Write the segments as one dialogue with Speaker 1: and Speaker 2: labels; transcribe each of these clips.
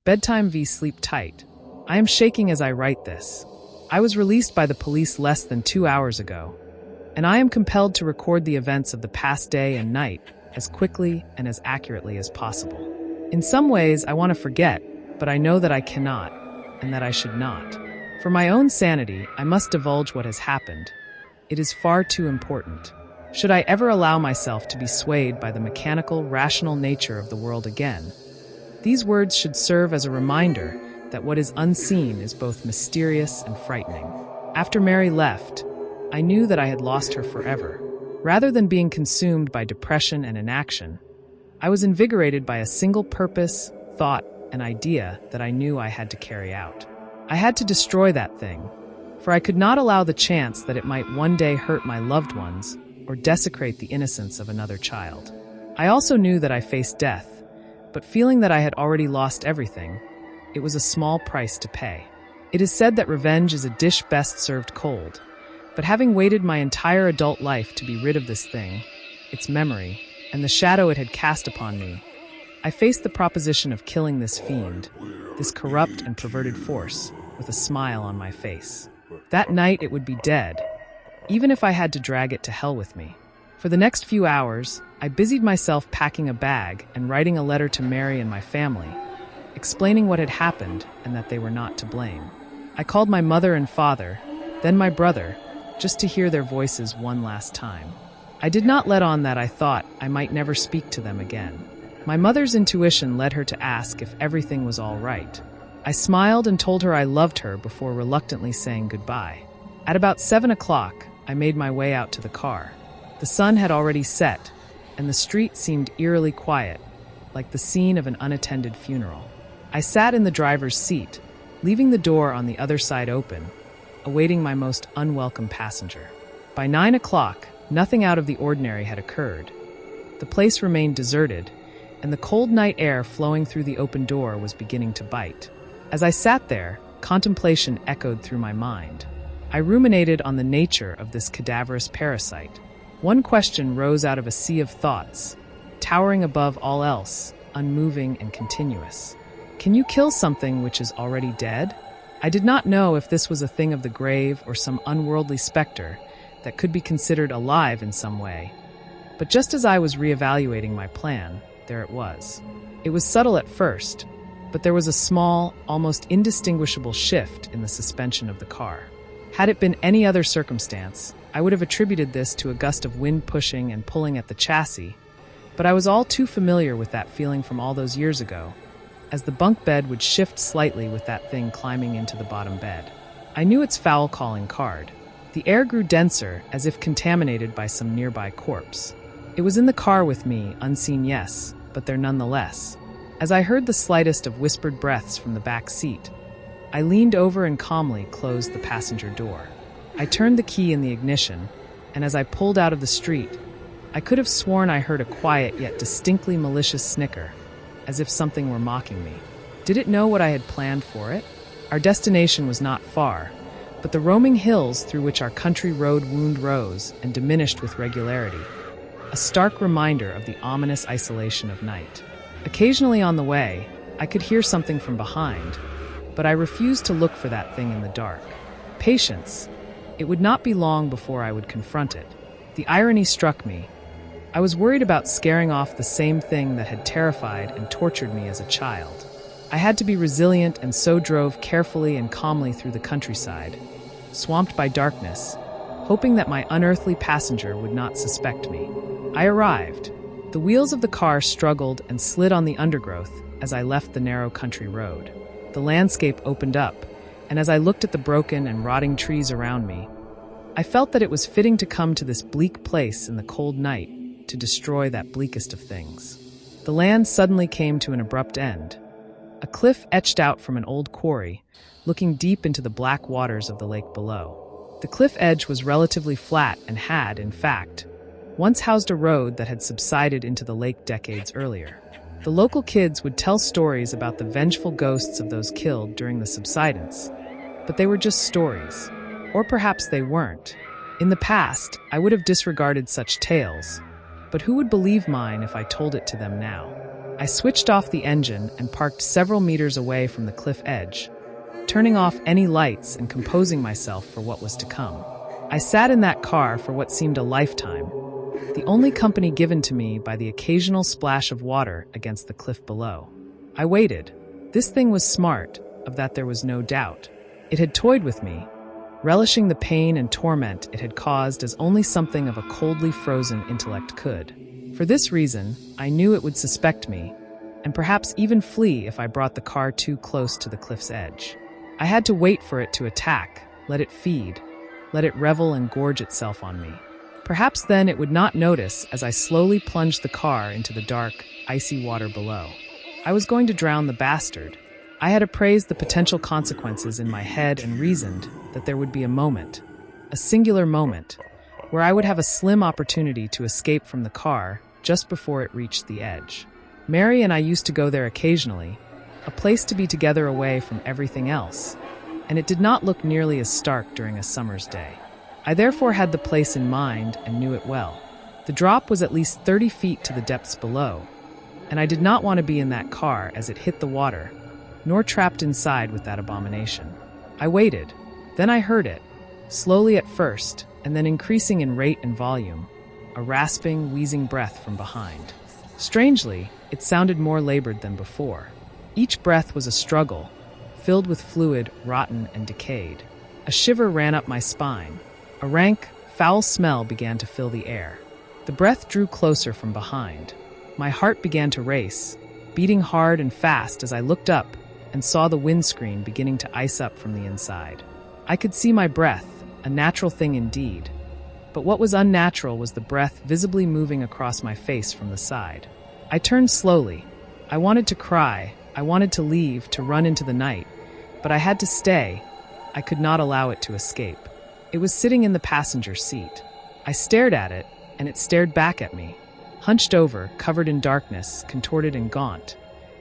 Speaker 1: Bedtime V, sleep tight. I am shaking as I write this. I was released by the police less than 2 hours ago, and I am compelled to record the events of the past day and night as quickly and as accurately as possible. In some ways, I want to forget, but I know that I cannot, and that I should not. For my own sanity, I must divulge what has happened. It is far too important. Should I ever allow myself to be swayed by the mechanical, rational nature of the world again, these words should serve as a reminder that what is unseen is both mysterious and frightening. After Mary left, I knew that I had lost her forever. Rather than being consumed by depression and inaction, I was invigorated by a single purpose, thought, and idea that I knew I had to carry out. I had to destroy that thing, for I could not allow the chance that it might one day hurt my loved ones or desecrate the innocence of another child. I also knew that I faced death, but feeling that I had already lost everything, it was a small price to pay. It is said that revenge is a dish best served cold, but having waited my entire adult life to be rid of this thing, its memory, and the shadow it had cast upon me, I faced the proposition of killing this fiend, this corrupt and perverted force, with a smile on my face. That night it would be dead, even if I had to drag it to hell with me. For the next few hours, I busied myself packing a bag and writing a letter to Mary and my family, explaining what had happened and that they were not to blame. I called my mother and father, then my brother, just to hear their voices one last time. I did not let on that I thought I might never speak to them again. My mother's intuition led her to ask if everything was all right. I smiled and told her I loved her before reluctantly saying goodbye. At about 7 o'clock, I made my way out to the car. The sun had already set, and the street seemed eerily quiet, like the scene of an unattended funeral. I sat in the driver's seat, leaving the door on the other side open, awaiting my most unwelcome passenger. By 9 o'clock, nothing out of the ordinary had occurred. The place remained deserted, and the cold night air flowing through the open door was beginning to bite. As I sat there, contemplation echoed through my mind. I ruminated on the nature of this cadaverous parasite. One question rose out of a sea of thoughts, towering above all else, unmoving and continuous. Can you kill something which is already dead? I did not know if this was a thing of the grave or some unworldly specter that could be considered alive in some way. But just as I was reevaluating my plan, there it was. It was subtle at first, but there was a small, almost indistinguishable shift in the suspension of the car. Had it been any other circumstance, I would have attributed this to a gust of wind pushing and pulling at the chassis, but I was all too familiar with that feeling from all those years ago, as the bunk bed would shift slightly with that thing climbing into the bottom bed. I knew its foul calling card. The air grew denser, as if contaminated by some nearby corpse. It was in the car with me, unseen, yes, but there nonetheless. As I heard the slightest of whispered breaths from the back seat, I leaned over and calmly closed the passenger door. I turned the key in the ignition, and as I pulled out of the street, I could have sworn I heard a quiet yet distinctly malicious snicker, as if something were mocking me. Did it know what I had planned for it? Our destination was not far, but the roaming hills through which our country road wound rose and diminished with regularity, a stark reminder of the ominous isolation of night. Occasionally on the way, I could hear something from behind, but I refused to look for that thing in the dark. Patience. It would not be long before I would confront it. The irony struck me. I was worried about scaring off the same thing that had terrified and tortured me as a child. I had to be resilient and so drove carefully and calmly through the countryside, swamped by darkness, hoping that my unearthly passenger would not suspect me. I arrived. The wheels of the car struggled and slid on the undergrowth as I left the narrow country road. The landscape opened up, and as I looked at the broken and rotting trees around me, I felt that it was fitting to come to this bleak place in the cold night to destroy that bleakest of things. The land suddenly came to an abrupt end. A cliff etched out from an old quarry, looking deep into the black waters of the lake below. The cliff edge was relatively flat and had, in fact, once housed a road that had subsided into the lake decades earlier. The local kids would tell stories about the vengeful ghosts of those killed during the subsidence, but they were just stories. Or perhaps they weren't. In the past, I would have disregarded such tales, but who would believe mine if I told it to them now? I switched off the engine and parked several meters away from the cliff edge, turning off any lights and composing myself for what was to come. I sat in that car for what seemed a lifetime, the only company given to me by the occasional splash of water against the cliff below. I waited. This thing was smart, of that there was no doubt. It had toyed with me, relishing the pain and torment it had caused as only something of a coldly frozen intellect could. For this reason, I knew it would suspect me, and perhaps even flee if I brought the car too close to the cliff's edge. I had to wait for it to attack, let it feed, let it revel and gorge itself on me. Perhaps then it would not notice as I slowly plunged the car into the dark, icy water below. I was going to drown the bastard. I had appraised the potential consequences in my head and reasoned that there would be a moment, a singular moment, where I would have a slim opportunity to escape from the car just before it reached the edge. Mary and I used to go there occasionally, a place to be together away from everything else, and it did not look nearly as stark during a summer's day. I therefore had the place in mind and knew it well. The drop was at least 30 feet to the depths below, and I did not want to be in that car as it hit the water, nor trapped inside with that abomination. I waited. Then I heard it, slowly at first, and then increasing in rate and volume, a rasping, wheezing breath from behind. Strangely, it sounded more labored than before. Each breath was a struggle, filled with fluid, rotten and decayed. A shiver ran up my spine. A rank, foul smell began to fill the air. The breath drew closer from behind. My heart began to race, beating hard and fast as I looked up and saw the windscreen beginning to ice up from the inside. I could see my breath, a natural thing indeed. But what was unnatural was the breath visibly moving across my face from the side. I turned slowly. I wanted to cry. I wanted to leave, to run into the night. But I had to stay. I could not allow it to escape. It was sitting in the passenger seat. I stared at it, and it stared back at me. Hunched over, covered in darkness, contorted and gaunt,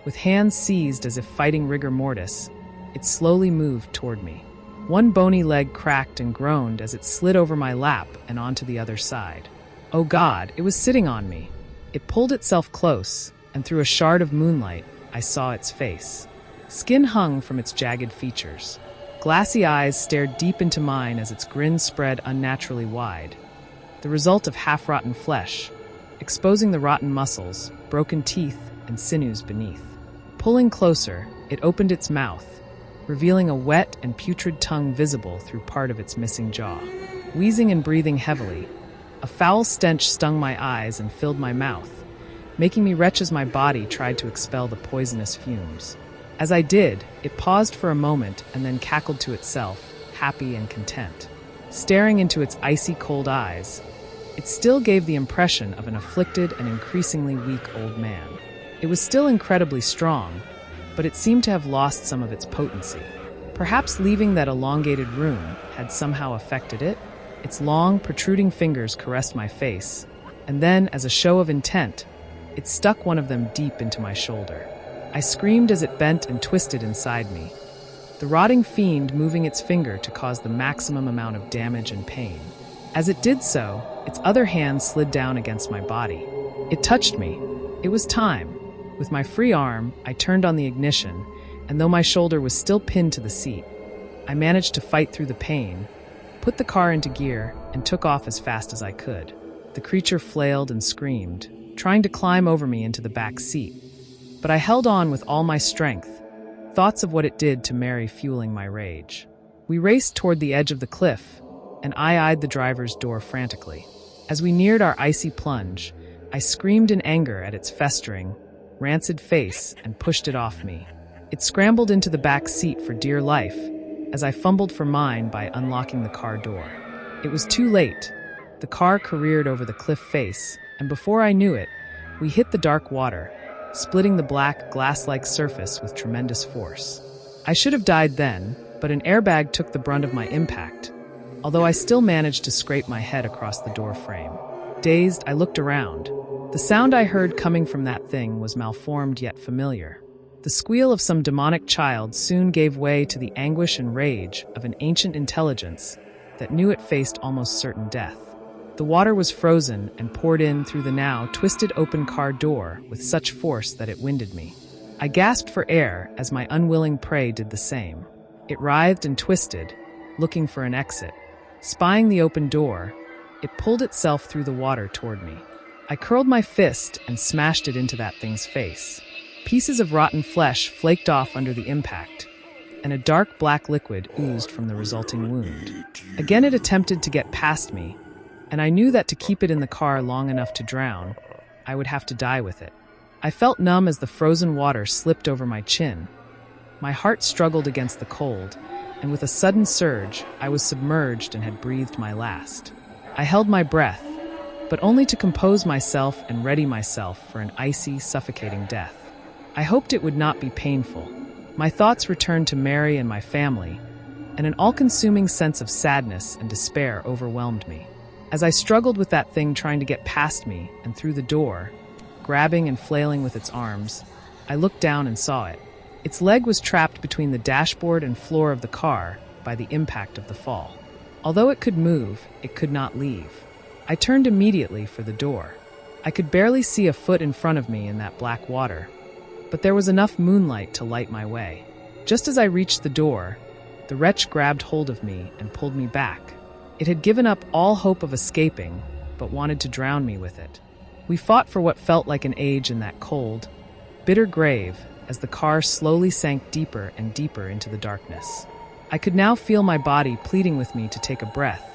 Speaker 1: with hands seized as if fighting rigor mortis, it slowly moved toward me. One bony leg cracked and groaned as it slid over my lap and onto the other side. Oh God, it was sitting on me. It pulled itself close, and through a shard of moonlight, I saw its face. Skin hung from its jagged features. Glassy eyes stared deep into mine as its grin spread unnaturally wide, the result of half-rotten flesh, exposing the rotten muscles, broken teeth, and sinews beneath. Pulling closer, it opened its mouth, revealing a wet and putrid tongue visible through part of its missing jaw. Wheezing and breathing heavily, a foul stench stung my eyes and filled my mouth, making me retch as my body tried to expel the poisonous fumes. As I did, it paused for a moment and then cackled to itself, happy and content. Staring into its icy cold eyes, it still gave the impression of an afflicted and increasingly weak old man. It was still incredibly strong, but it seemed to have lost some of its potency. Perhaps leaving that elongated room had somehow affected it. Its long, protruding fingers caressed my face, and then, as a show of intent, it stuck one of them deep into my shoulder. I screamed as it bent and twisted inside me, the rotting fiend moving its finger to cause the maximum amount of damage and pain. As it did so, its other hand slid down against my body. It touched me. It was time. With my free arm, I turned on the ignition, and though my shoulder was still pinned to the seat, I managed to fight through the pain, put the car into gear, and took off as fast as I could. The creature flailed and screamed, trying to climb over me into the back seat. But I held on with all my strength, thoughts of what it did to Mary fueling my rage. We raced toward the edge of the cliff, and I eyed the driver's door frantically. As we neared our icy plunge, I screamed in anger at its festering, rancid face and pushed it off me. It scrambled into the back seat for dear life, as I fumbled for mine by unlocking the car door. It was too late. The car careered over the cliff face, and before I knew it, we hit the dark water, splitting the black, glass-like surface with tremendous force. I should have died then, but an airbag took the brunt of my impact, although I still managed to scrape my head across the door frame. Dazed, I looked around. The sound I heard coming from that thing was malformed yet familiar. The squeal of some demonic child soon gave way to the anguish and rage of an ancient intelligence that knew it faced almost certain death. The water was frozen and poured in through the now twisted open car door with such force that it winded me. I gasped for air as my unwilling prey did the same. It writhed and twisted, looking for an exit. Spying the open door, it pulled itself through the water toward me. I curled my fist and smashed it into that thing's face. Pieces of rotten flesh flaked off under the impact, and a dark black liquid oozed from the resulting wound. Again it attempted to get past me, and I knew that to keep it in the car long enough to drown, I would have to die with it. I felt numb as the frozen water slipped over my chin. My heart struggled against the cold, and with a sudden surge, I was submerged and had breathed my last. I held my breath, but only to compose myself and ready myself for an icy, suffocating death. I hoped it would not be painful. My thoughts returned to Mary and my family, and an all-consuming sense of sadness and despair overwhelmed me. As I struggled with that thing trying to get past me and through the door, grabbing and flailing with its arms, I looked down and saw it. Its leg was trapped between the dashboard and floor of the car by the impact of the fall. Although it could move, it could not leave. I turned immediately for the door. I could barely see a foot in front of me in that black water, but there was enough moonlight to light my way. Just as I reached the door, the wretch grabbed hold of me and pulled me back. It had given up all hope of escaping, but wanted to drown me with it. We fought for what felt like an age in that cold, bitter grave as the car slowly sank deeper and deeper into the darkness. I could now feel my body pleading with me to take a breath,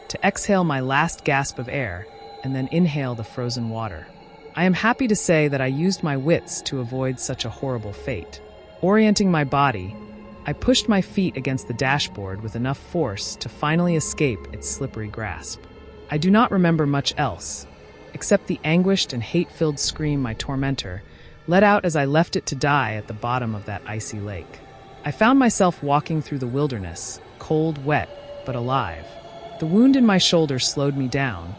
Speaker 1: to exhale my last gasp of air, and then inhale the frozen water. I am happy to say that I used my wits to avoid such a horrible fate. Orienting my body, I pushed my feet against the dashboard with enough force to finally escape its slippery grasp. I do not remember much else, except the anguished and hate-filled scream my tormentor let out as I left it to die at the bottom of that icy lake. I found myself walking through the wilderness, cold, wet, but alive. The wound in my shoulder slowed me down,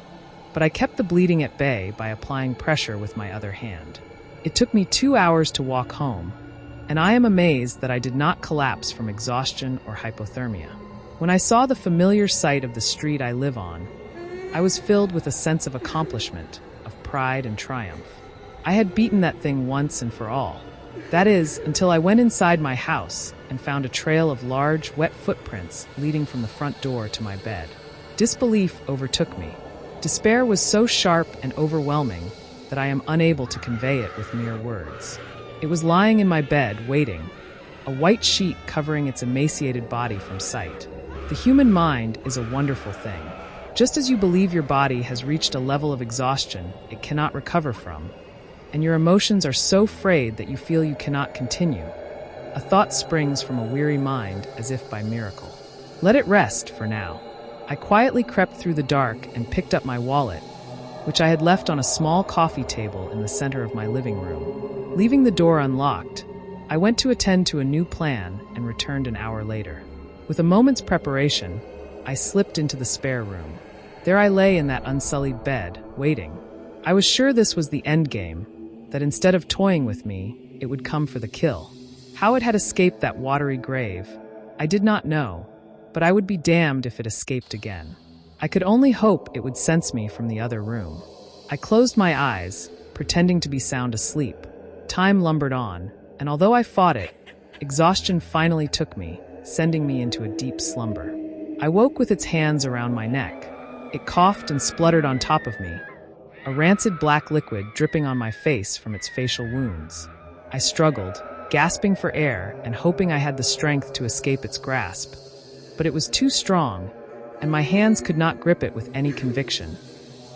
Speaker 1: but I kept the bleeding at bay by applying pressure with my other hand. It took me 2 hours to walk home, and I am amazed that I did not collapse from exhaustion or hypothermia. When I saw the familiar sight of the street I live on, I was filled with a sense of accomplishment, of pride and triumph. I had beaten that thing once and for all. That is, until I went inside my house and found a trail of large, wet footprints leading from the front door to my bed. Disbelief overtook me. Despair was so sharp and overwhelming that I am unable to convey it with mere words. It was lying in my bed, waiting, a white sheet covering its emaciated body from sight. The human mind is a wonderful thing. Just as you believe your body has reached a level of exhaustion it cannot recover from, and your emotions are so frayed that you feel you cannot continue, a thought springs from a weary mind as if by miracle. Let it rest for now. I quietly crept through the dark and picked up my wallet, which I had left on a small coffee table in the center of my living room. Leaving the door unlocked, I went to attend to a new plan and returned an hour later. With a moment's preparation, I slipped into the spare room. There I lay in that unsullied bed, waiting. I was sure this was the end game, that instead of toying with me, it would come for the kill. How it had escaped that watery grave, I did not know, but I would be damned if it escaped again. I could only hope it would sense me from the other room. I closed my eyes, pretending to be sound asleep. Time lumbered on, and although I fought it, exhaustion finally took me, sending me into a deep slumber. I woke with its hands around my neck. It coughed and spluttered on top of me, a rancid black liquid dripping on my face from its facial wounds. I struggled, gasping for air and hoping I had the strength to escape its grasp. But it was too strong, and my hands could not grip it with any conviction,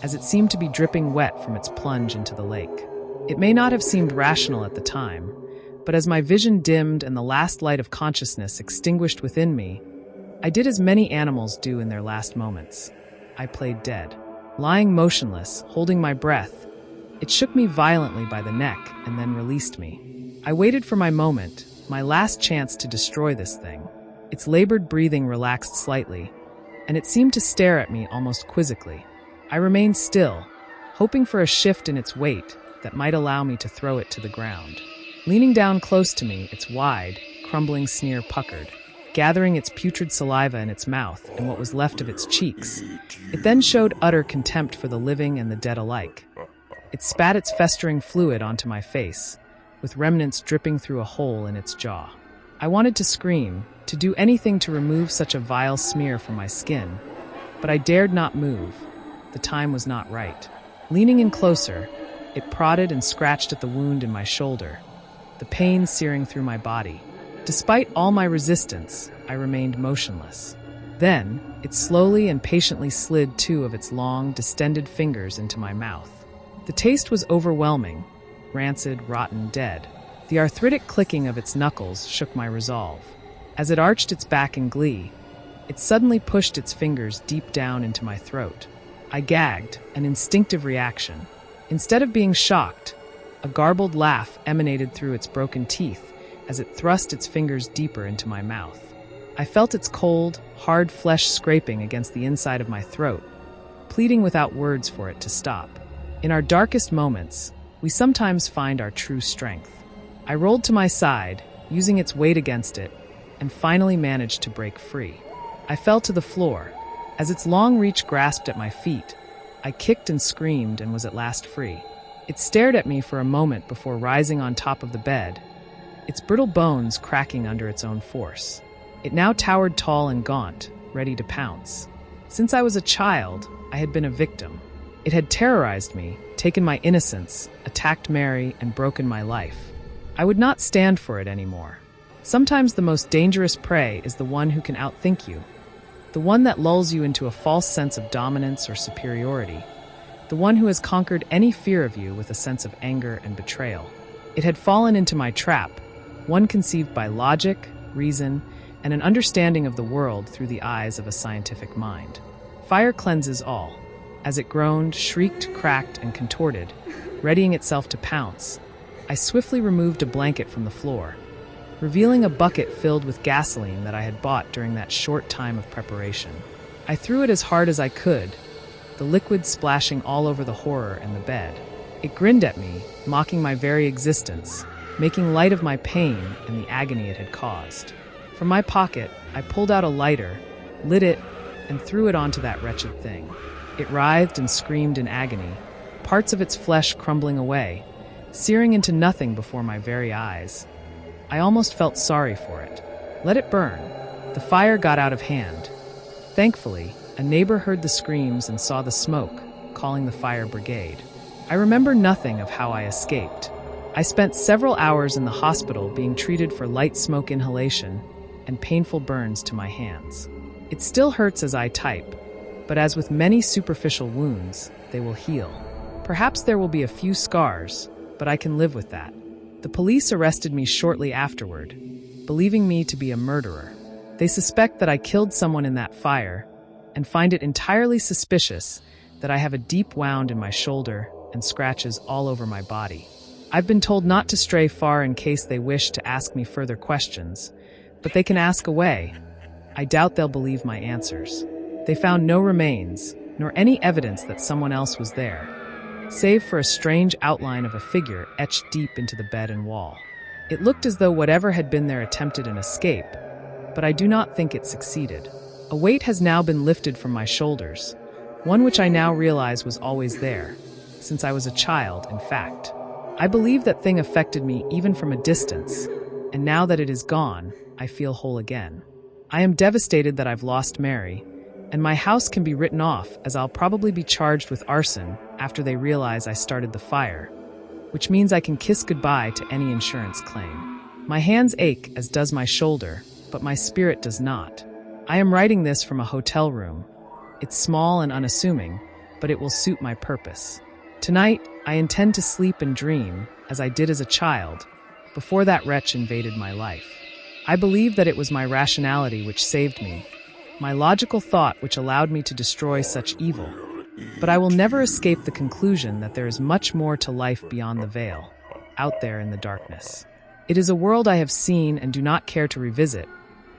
Speaker 1: as it seemed to be dripping wet from its plunge into the lake. It may not have seemed rational at the time, but as my vision dimmed and the last light of consciousness extinguished within me, I did as many animals do in their last moments. I played dead. Lying motionless, holding my breath, it shook me violently by the neck and then released me. I waited for my moment, my last chance to destroy this thing. Its labored breathing relaxed slightly, and it seemed to stare at me almost quizzically. I remained still, hoping for a shift in its weight that might allow me to throw it to the ground. Leaning down close to me, its wide, crumbling sneer puckered. gathering its putrid saliva in its mouth and what was left of its cheeks. It then showed utter contempt for the living and the dead alike. It spat its festering fluid onto my face, with remnants dripping through a hole in its jaw. I wanted to scream, to do anything to remove such a vile smear from my skin, but I dared not move. The time was not right. Leaning in closer, it prodded and scratched at the wound in my shoulder, the pain searing through my body. Despite all my resistance, I remained motionless. Then, it slowly and patiently slid two of its long, distended fingers into my mouth. The taste was overwhelming, rancid, rotten, dead. The arthritic clicking of its knuckles shook my resolve. As it arched its back in glee, it suddenly pushed its fingers deep down into my throat. I gagged, an instinctive reaction. Instead of being shocked, a garbled laugh emanated through its broken teeth as it thrust its fingers deeper into my mouth. I felt its cold, hard flesh scraping against the inside of my throat, pleading without words for it to stop. In our darkest moments, we sometimes find our true strength. I rolled to my side, using its weight against it, and finally managed to break free. I fell to the floor. As its long reach grasped at my feet, I kicked and screamed and was at last free. It stared at me for a moment before rising on top of the bed, its brittle bones cracking under its own force. It now towered tall and gaunt, ready to pounce. Since I was a child, I had been a victim. It had terrorized me, taken my innocence, attacked Mary, and broken my life. I would not stand for it anymore. Sometimes the most dangerous prey is the one who can outthink you, the one that lulls you into a false sense of dominance or superiority, the one who has conquered any fear of you with a sense of anger and betrayal. It had fallen into my trap, one conceived by logic, reason, and an understanding of the world through the eyes of a scientific mind. Fire cleanses all. As it groaned, shrieked, cracked, and contorted, readying itself to pounce, I swiftly removed a blanket from the floor, revealing a bucket filled with gasoline that I had bought during that short time of preparation. I threw it as hard as I could, the liquid splashing all over the horror and the bed. It grinned at me, mocking my very existence, making light of my pain and the agony it had caused. From my pocket, I pulled out a lighter, lit it, and threw it onto that wretched thing. It writhed and screamed in agony, parts of its flesh crumbling away, searing into nothing before my very eyes. I almost felt sorry for it. Let it burn. The fire got out of hand. Thankfully, a neighbor heard the screams and saw the smoke, calling the fire brigade. I remember nothing of how I escaped. I spent several hours in the hospital being treated for light smoke inhalation and painful burns to my hands. It still hurts as I type, but as with many superficial wounds, they will heal. Perhaps there will be a few scars, but I can live with that. The police arrested me shortly afterward, believing me to be a murderer. They suspect that I killed someone in that fire and find it entirely suspicious that I have a deep wound in my shoulder and scratches all over my body. I've been told not to stray far in case they wish to ask me further questions, but they can ask away. I doubt they'll believe my answers. They found no remains, nor any evidence that someone else was there, save for a strange outline of a figure etched deep into the bed and wall. It looked as though whatever had been there attempted an escape, but I do not think it succeeded. A weight has now been lifted from my shoulders, one which I now realize was always there, since I was a child, in fact. I believe that thing affected me even from a distance, and now that it is gone, I feel whole again. I am devastated that I've lost Mary, and my house can be written off as I'll probably be charged with arson after they realize I started the fire, which means I can kiss goodbye to any insurance claim. My hands ache, as does my shoulder, but my spirit does not. I am writing this from a hotel room. It's small and unassuming, but it will suit my purpose. Tonight, I intend to sleep and dream, as I did as a child, before that wretch invaded my life. I believe that it was my rationality which saved me, my logical thought which allowed me to destroy such evil. But I will never escape the conclusion that there is much more to life beyond the veil, out there in the darkness. It is a world I have seen and do not care to revisit,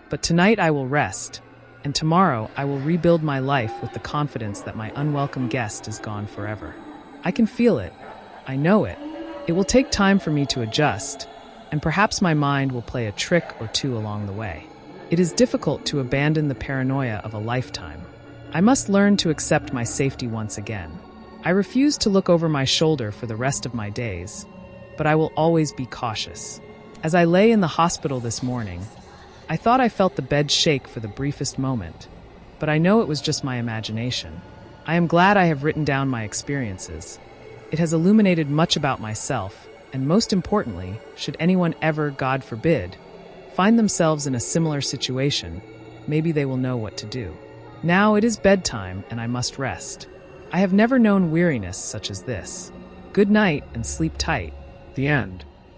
Speaker 1: but tonight I will rest, and tomorrow I will rebuild my life with the confidence that my unwelcome guest is gone forever. I can feel it. I know it. It will take time for me to adjust, and perhaps my mind will play a trick or two along the way. It is difficult to abandon the paranoia of a lifetime. I must learn to accept my safety once again. I refuse to look over my shoulder for the rest of my days, but I will always be cautious. As I lay in the hospital this morning, I thought I felt the bed shake for the briefest moment, but I know it was just my imagination. I am glad I have written down my experiences. It has illuminated much about myself, and most importantly, should anyone ever, God forbid, find themselves in a similar situation, maybe they will know what to do. Now it is bedtime and I must rest. I have never known weariness such as this. Good night and sleep tight.
Speaker 2: The end.